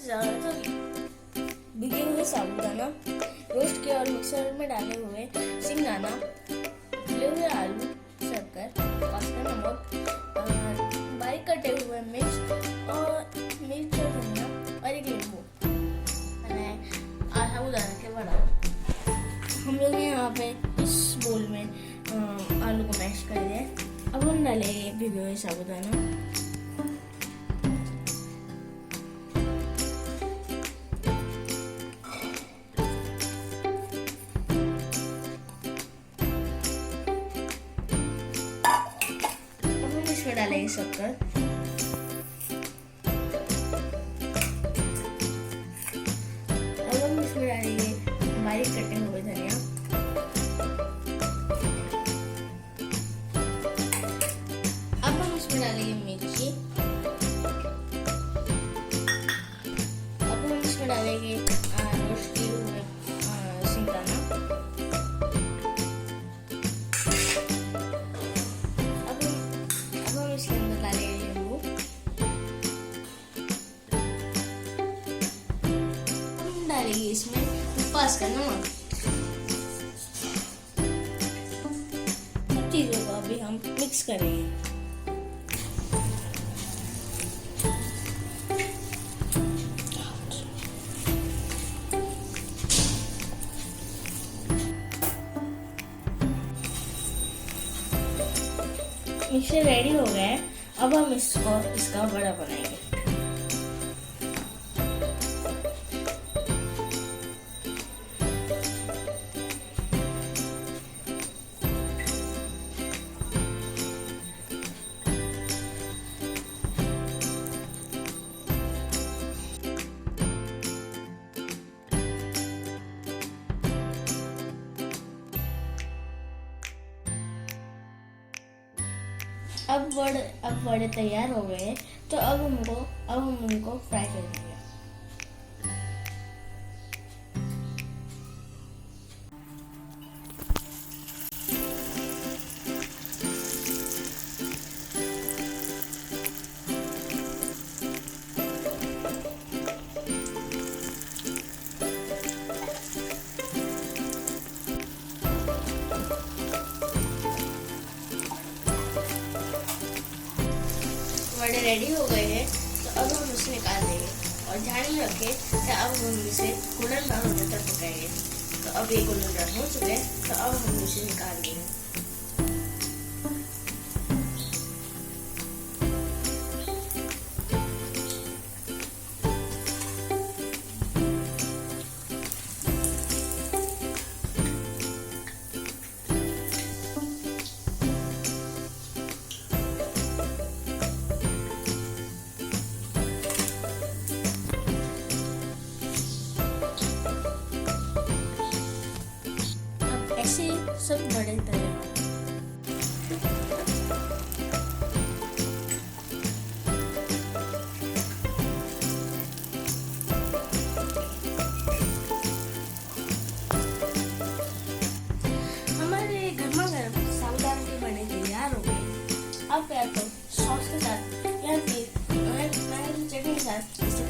भिगे हुए साबूदाना, रोस्ट किए और मिक्सर में डाले हुए सिंगदाना, उबले हुए आलू, शक्कर, पास्ता, नमक, बारीक कटे हुए मिर्च और धनिया और एक नींबू, साबूदाना के बड़ा। हम लोग यहाँ पे इस बोल में आलू को मैश कर दिया। अब हम डालेंगे भिगे हुए साबूदाना, इसमें डालेंगे शक्कर, अब हम इसमें डालेंगे बारीक कटे हुए धनिया, अब हम इसमें डालेंगे मिर्ची, अब हम इसमें डालेंगे रोस्ट किए हुए सिंगदाना, इसके अंदर डालेंगे नींबू, हम डालेंगे इसमें उपवास का नमक। सब चीजों को अभी हम मिक्स करेंगे। मिक्सर रेडी हो गया है। अब हम इसका बड़ा बनाएंगे। अब वड़े तैयार हो गए, तो अब हम उनको फ्राई कर देंगे। वड़े रेडी हो गए हैं, तो अब हम इसे निकाल देंगे और ध्यान में रखें कि अब हम इसे गोल्डन ब्राउन होने तक पकाएंगे। तो अब ये गोल्डन ब्राउन हो चुके हैं, तो अब हम इसे निकाल देंगे। ऐसे सब बड़े तैयार। हमारे गर्मा गर्म साबूदाना के बड़े तैयार हो गए। अब या तो सॉस के साथ या फिर चटनी के साथ इसे